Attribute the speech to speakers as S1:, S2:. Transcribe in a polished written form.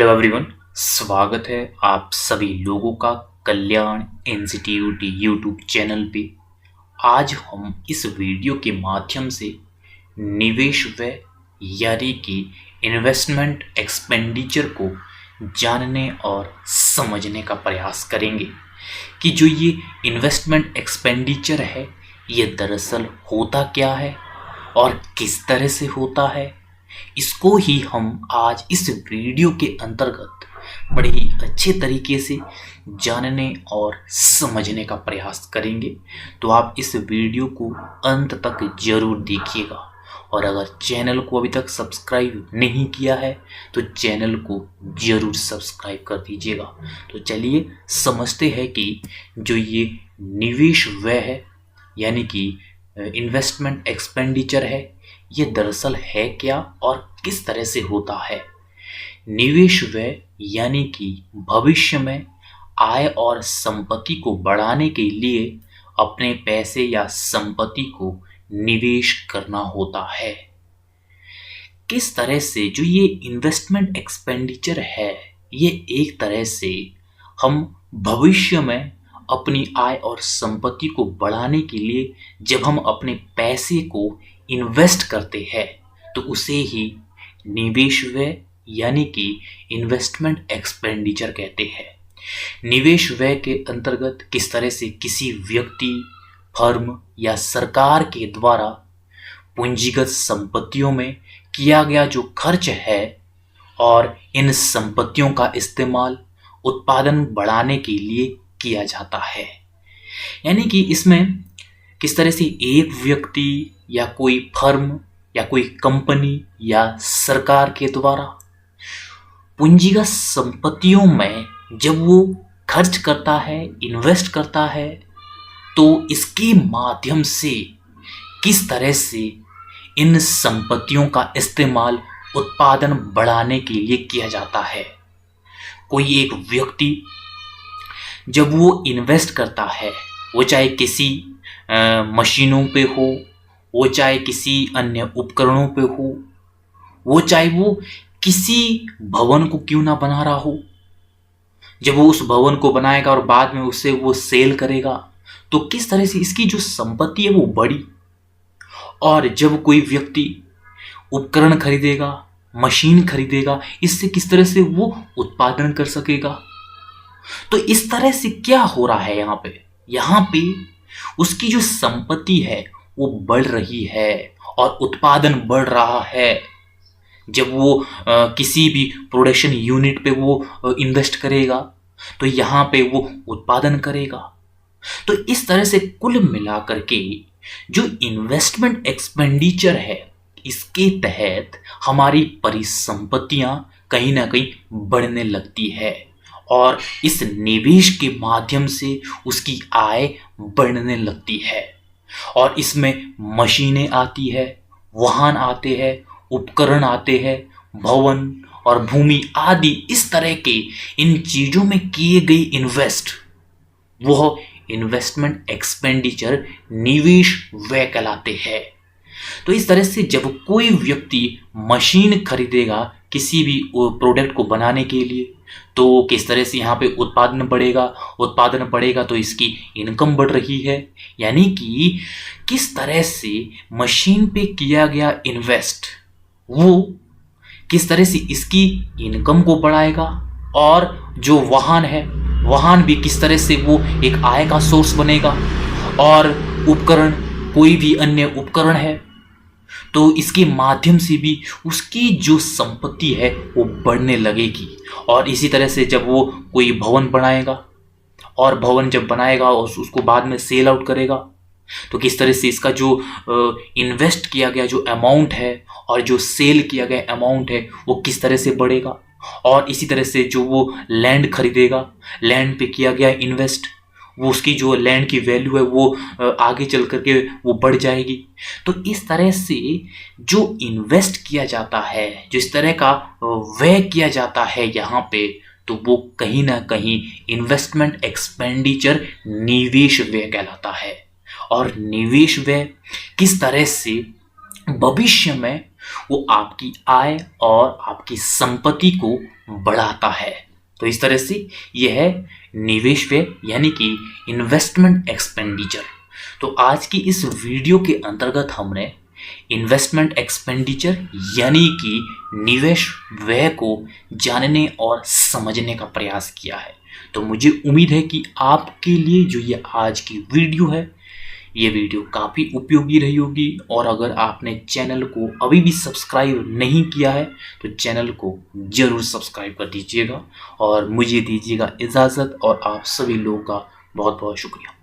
S1: Hello everyone. स्वागत है आप सभी लोगों का कल्याण इंस्टीट्यूट यूट्यूब चैनल पे। आज हम इस वीडियो के माध्यम से निवेश व्यय यानी कि इन्वेस्टमेंट एक्सपेंडिचर को जानने और समझने का प्रयास करेंगे कि जो ये इन्वेस्टमेंट एक्सपेंडिचर है ये दरअसल होता क्या है और किस तरह से होता है। इसको ही हम आज इस वीडियो के अंतर्गत बड़े ही अच्छे तरीके से जानने और समझने का प्रयास करेंगे। तो आप इस वीडियो को अंत तक जरूर देखिएगा और अगर चैनल को अभी तक सब्सक्राइब नहीं किया है तो चैनल को जरूर सब्सक्राइब कर दीजिएगा। तो चलिए समझते हैं कि जो ये निवेश व्यय है यानी कि इन्वेस्टमेंट एक्सपेंडिचर है ये दरअसल है क्या और किस तरह से होता है। निवेश व्यय यानी कि भविष्य में आय और संपत्ति को बढ़ाने के लिए अपने पैसे या संपत्ति को निवेश करना होता है। किस तरह से जो ये इन्वेस्टमेंट एक्सपेंडिचर है ये एक तरह से हम भविष्य में अपनी आय और संपत्ति को बढ़ाने के लिए जब हम अपने पैसे को इन्वेस्ट करते हैं तो उसे ही निवेश व्यय यानी कि इन्वेस्टमेंट एक्सपेंडिचर कहते हैं। निवेश व्यय के अंतर्गत किस तरह से किसी व्यक्ति, फर्म या सरकार के द्वारा पूंजीगत संपत्तियों में किया गया जो खर्च है और इन संपत्तियों का इस्तेमाल उत्पादन बढ़ाने के लिए किया जाता है। यानी कि इसमें किस तरह से एक व्यक्ति या कोई फर्म या कोई कंपनी या सरकार के द्वारा पूंजीगत संपत्तियों में जब वो खर्च करता है, इन्वेस्ट करता है, तो इसके माध्यम से किस तरह से इन संपत्तियों का इस्तेमाल उत्पादन बढ़ाने के लिए किया जाता है। कोई एक व्यक्ति जब वो इन्वेस्ट करता है, वो चाहे किसी मशीनों पे हो, वो चाहे किसी अन्य उपकरणों पे हो, वो चाहे वो किसी भवन को क्यों ना बना रहा हो, जब वो उस भवन को बनाएगा और बाद में उसे वो सेल करेगा तो किस तरह से इसकी जो संपत्ति है वो बढ़ी। और जब कोई व्यक्ति उपकरण खरीदेगा, मशीन खरीदेगा, इससे किस तरह से वो उत्पादन कर सकेगा। तो इस तरह से क्या हो रहा है यहाँ पे उसकी जो संपत्ति है वो बढ़ रही है और उत्पादन बढ़ रहा है। जब वो किसी भी प्रोडक्शन यूनिट पे वो इन्वेस्ट करेगा तो यहाँ पे वो उत्पादन करेगा। तो इस तरह से कुल मिलाकर के जो इन्वेस्टमेंट एक्सपेंडिचर है इसके तहत हमारी परिसंपत्तियां कहीं ना कहीं बढ़ने लगती है और इस निवेश के माध्यम से उसकी आय बढ़ने लगती है। और इसमें मशीनें आती है, वाहन आते हैं, उपकरण आते हैं, भवन और भूमि आदि इस तरह के इन चीजों में किए गए वह इन्वेस्टमेंट एक्सपेंडिचर निवेश व्यय कहलाते हैं। तो इस तरह से जब कोई व्यक्ति मशीन खरीदेगा किसी भी प्रोडक्ट को बनाने के लिए तो किस तरह से यहाँ पे उत्पादन बढ़ेगा तो इसकी इनकम बढ़ रही है। यानी कि किस तरह से मशीन पे किया गया इन्वेस्ट वो किस तरह से इसकी इनकम को बढ़ाएगा और जो वाहन भी किस तरह से वो एक आय का सोर्स बनेगा। और उपकरण, कोई भी अन्य उपकरण है तो इसके माध्यम से भी उसकी जो संपत्ति है वो बढ़ने लगेगी। और इसी तरह से जब वो कोई भवन बनाएगा और भवन जब बनाएगा और उसको बाद में सेल आउट करेगा तो किस तरह से इसका जो इन्वेस्ट किया गया जो अमाउंट है और जो सेल किया गया अमाउंट है वो किस तरह से बढ़ेगा। और इसी तरह से जो वो लैंड खरीदेगा, लैंड पे किया गया इन्वेस्ट, वो उसकी जो लैंड की वैल्यू है वो आगे चल करके वो बढ़ जाएगी। तो इस तरह से जो इन्वेस्ट किया जाता है, जो इस तरह का व्यय किया जाता है यहाँ पे, तो वो कहीं ना कहीं इन्वेस्टमेंट एक्सपेंडिचर निवेश व्यय कहलाता है। और निवेश व्यय किस तरह से भविष्य में वो आपकी आय और आपकी संपत्ति को बढ़ाता है। तो इस तरह से यह है निवेश व्यय यानी कि इन्वेस्टमेंट एक्सपेंडिचर। तो आज की इस वीडियो के अंतर्गत हमने इन्वेस्टमेंट एक्सपेंडिचर यानी कि निवेश व्यय को जानने और समझने का प्रयास किया है। तो मुझे उम्मीद है कि आपके लिए जो ये आज की वीडियो है, ये वीडियो काफ़ी उपयोगी रही होगी। और अगर आपने चैनल को अभी भी सब्सक्राइब नहीं किया है तो चैनल को जरूर सब्सक्राइब कर दीजिएगा और मुझे दीजिएगा इजाज़त। और आप सभी लोगों का बहुत बहुत शुक्रिया।